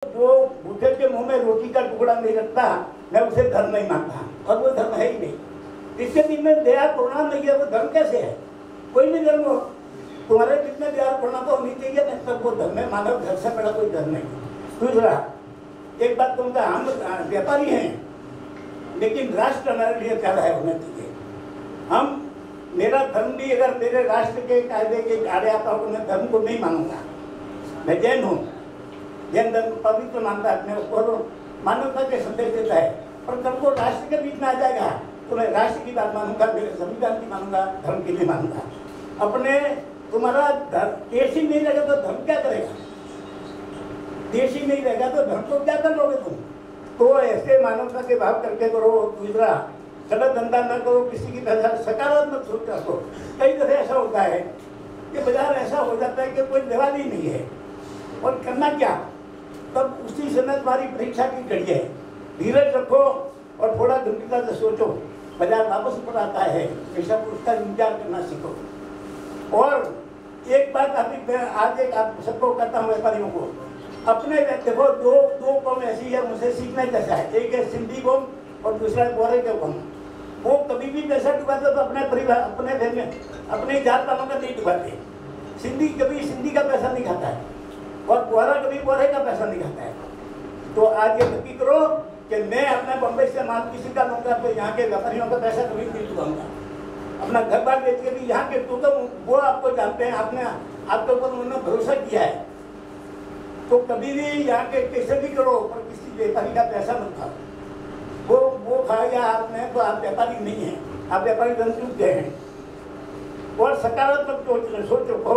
जो भूखे के मुंह में रोटी का टुकड़ा नहीं रखता, मैं उसे धर्म नहीं मानता, और वो धर्म है ही नहीं। इसके दिन में दया करुणा नहीं है, वो धर्म कैसे है? कोई नहीं धर्म हो, तुम्हारे जितने दया करुणा तो होनी चाहिए ना, तब वो धर्म है। मानव धर्म से बड़ा कोई धर्म नहीं। दूसरा एक बात कहूँगा, हम व्यापारी हैं, लेकिन राष्ट्र हमारे लिए प्यारा है होना चाहिए। हम मेरा धर्म भी अगर मेरे राष्ट्र के कायदे के आड़े आता हो तो मैं धर्म को नहीं मानूंगा। मैं जैन हूँ, जैन धर्म पवित्र मानता है अपने उसको, मानवता के संदेश देता है। पर कल को राष्ट्र के बीच में आ जाएगा तो मैं राष्ट्र की बात मानूंगा, मेरे संविधान की मानूंगा, धर्म की नहीं मानूंगा। अपने तुम्हारा देश ही नहीं रहेगा तो धर्म क्या करेगा? देश ही नहीं रहेगा तो धर्म को क्या कर लोगे तुम? तो ऐसे मानवता के भाव करके करो। दूसरा, गलत धंधा न करो, किसी की तरह सकारात्मक सोच रखो। कई दफे ऐसा होता है कि बाजार ऐसा हो जाता है कि कोई दिवाली नहीं है, और करना क्या? तब उसी समय तुम्हारी परीक्षा की घड़ी है। धीरज रखो और थोड़ा गंभीरता से सोचो, बाजार वापस ऊपर आता है, ऐसा उसका इंतजार करना सीखो। और एक बात आज एक आप सबको कहता हूँ, व्यापारियों को, अपने देखो दो कौम ऐसी है मुझसे सीखना जैसा है। एक है सिंधी कौम और दूसरा गोरे के कौम। वो कभी भी पैसा डुबाते तो अपने परिवार, अपने घर में, अपने जात वालों का नहीं डुबाते। सिंधी कभी सिंधी का पैसा नहीं खाता है, और गोरा कभी गोरे का पैसा नहीं खाता है। तो आज ये नक्की करो कि मैं अपने बम्बई से माल किसी का लूँगा तो यहाँ के व्यापारियों का पैसा कभी नहीं डुबाऊंगा। अपना घर बार बेच के भी यहाँ के तो वो आपको जानते हैं, आपने आपके ऊपर उन्होंने भरोसा किया है, तो कभी भी यहाँ के कैसे भी करो, पर किसी व्यापारी का पैसा मत खाओ। वो खाएगा आपने तो आप व्यापारी नहीं हैं, आप व्यापारी बन चुके हैं। और सकारात्मक सोच रखो,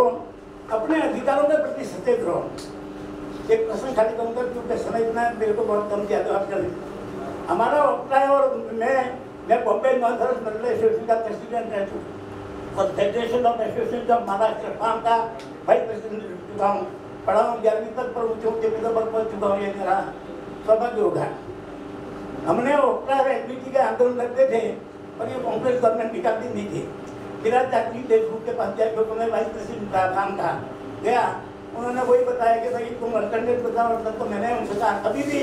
अपने अधिकारों के प्रति सचेत रहो। एक प्रश्न खाली कहूँगा क्योंकि समय इतना मेरे को बहुत कम किया, तो आप चलें। हमारा वक्ता है, और मैं बॉम्बे नॉर्थ मेडिकल एसोसिएशन का प्रेसिडेंट रह चुका, और federation of association of Maharashtra फार्म का वाइस प्रेसिडेंट रह चुका हूँ। पढ़ा हूँ 11वीं तक, पर ऊँचे ऊँचे पदों पर पहुँच चुका हूँ। ये मेरा सौभाग्य होगा। हमने वक्ता एडमिटी के आंदोलन करते थे, पर ये कांग्रेस गवर्नमेंट निकालती नहीं थी। मेरा चाकरी देशमुख के पास जाए तो मैं वाइस प्रेसिडेंट काम था गया, उन्होंने वही बताया कि भाई तुम अल्टरनेट बताओ। तो मैंने उनसे कहा, कभी भी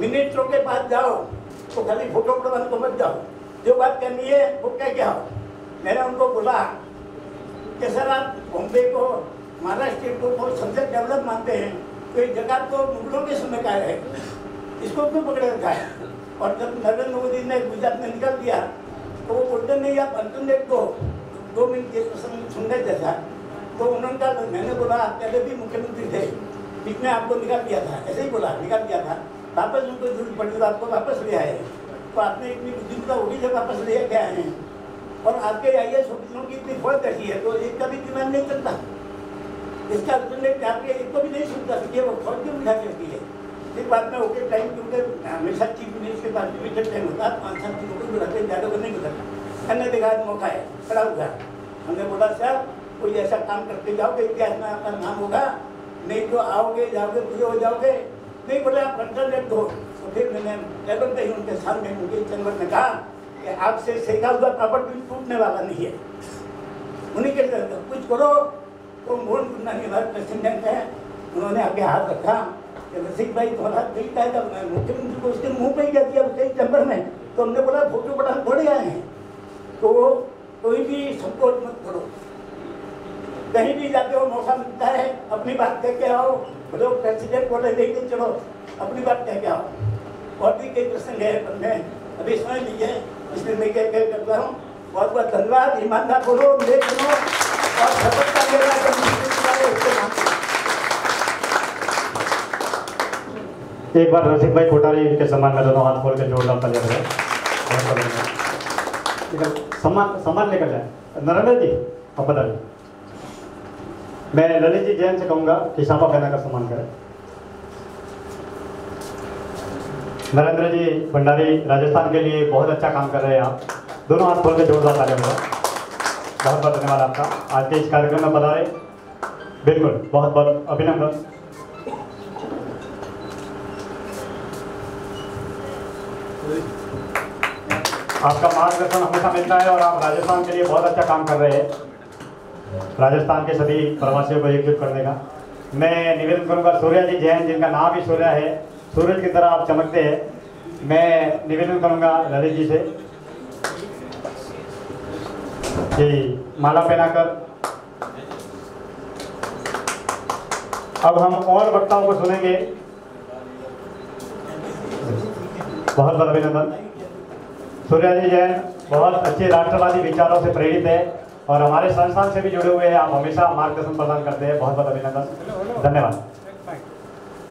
मिनिस्टरों के पास जाओ तो खाली फोटो पड़वाने को मत जाओ, जो बात करनी है वो कह के आओ। मैंने उनको बोला कि सर आप बॉम्बे को, महाराष्ट्र को बहुत सबसे डेवलप मानते हैं, तो ये जगह तो मुगलों के समय का है, इसको क्यों पकड़े रखा है? और जब नरेंद्र मोदी ने गुजरात में निकाल दिया तो वो बोलते नहीं आप अल्टरनेट को 2 मिनट के प्रसंग सुनने जैसा। तो उन्होंने कहा, मैंने बोला आप पहले भी मुख्यमंत्री थे, इसने आपको निकाल दिया था, ऐसे ही बोला निकाल दिया था, वापस उनको जरूरत पड़ी तो आपको वापस ले आए। तो आपने इतनी बुद्धिमत्ता होगी जब वापस ले के आए हैं। और आपके IAS ऑफिसरों की इतनी फौज ऐसी है तो एक का भी दिमाग नहीं चलता, इसका अल्टरनेट आपके एक को भी नहीं सुनता कि वो फौज क्यों उठा करती है। इस बात में ओके टाइम, क्योंकि हमेशा चीफ मिनिस्टर के पास भी टाइम होता है, 5-7 चीज़ों को बुलाते, ज़्यादा को नहीं बुलाता। मैंने देखा मौका है, खड़ा हुआ। हमने बोला सर कोई ऐसा काम करते जाओगे इतिहास में आपका नाम होगा, नहीं तो आओगे जाओगे पूरे हो जाओगे। नहीं बोले आप अल्टरनेट दो। तो फिर मैंने टेबल पे ही उनके सामने उनके चैम्बर में कहा कि आपसे सीखा हुआ प्रॉपर्टी टूटने वाला नहीं है, उन्हीं के कुछ करो। तो मोहन गुन्नानी हमारे प्रेसिडेंट है, उन्होंने आगे हाथ रखा, रसिक भाई तुम्हारा ठीक है। जब मैं मुख्यमंत्री को उसके मुंह पे ही कह दिया उसके चैम्बर में, तो हमने बोला फोटो बड़ा थोड़े आए हैं, तो कोई भी संकोच मत करो, कहीं भी जाते हो मौका मिलता है अपनी बात कह के आओ। बोलो प्रेसिडेंट बोले लेके चलो, अपनी बात कह के आओ। और भी कई प्रसंग है, पर मैं अभी समय नहीं है इसलिए मैं कह करता हूँ। बहुत बहुत धन्यवाद। ईमानदार बोलो, लेख सुनो और सफलता एक बार रसिक भाई कोठारी के सम्मान में दोनों हाथ खोल के जोरदार तालियां बजाएं। सम्मान लेकर जाए। नरेंद्र जी आप बताइए। मैं ललित जी जैन से कहूँगा कि साफा पहनाकर सम्मान करें। नरेंद्र जी भंडारी राजस्थान के लिए बहुत अच्छा काम कर रहे हैं आप, दोनों हाथ खोल के जोरदार तालियां बजाएं। बहुत बहुत धन्यवाद आपका आज के इस कार्यक्रम में पधारे। बिल्कुल बहुत बहुत अभिनंदन। आपका मार्गदर्शन हमेशा मिलता है और आप राजस्थान के लिए बहुत अच्छा काम कर रहे हैं, राजस्थान के सभी प्रवासियों को एकजुट करने का। मैं निवेदन करूंगा सूर्या जी जैन, जिनका नाम ही सूर्या है, सूरज की तरह आप चमकते हैं। मैं निवेदन करूंगा ललित जी से कि माला पहनाकर अब हम और वक्ताओं को सुनेंगे। बहुत बहुत अभिनंदन। सूर्या जी जैन बहुत अच्छे राष्ट्रवादी विचारों से प्रेरित है और हमारे संस्थान से भी जुड़े हुए हैं। आप हमेशा मार्गदर्शन प्रदान करते हैं। बहुत बहुत अभिनंदन, धन्यवाद।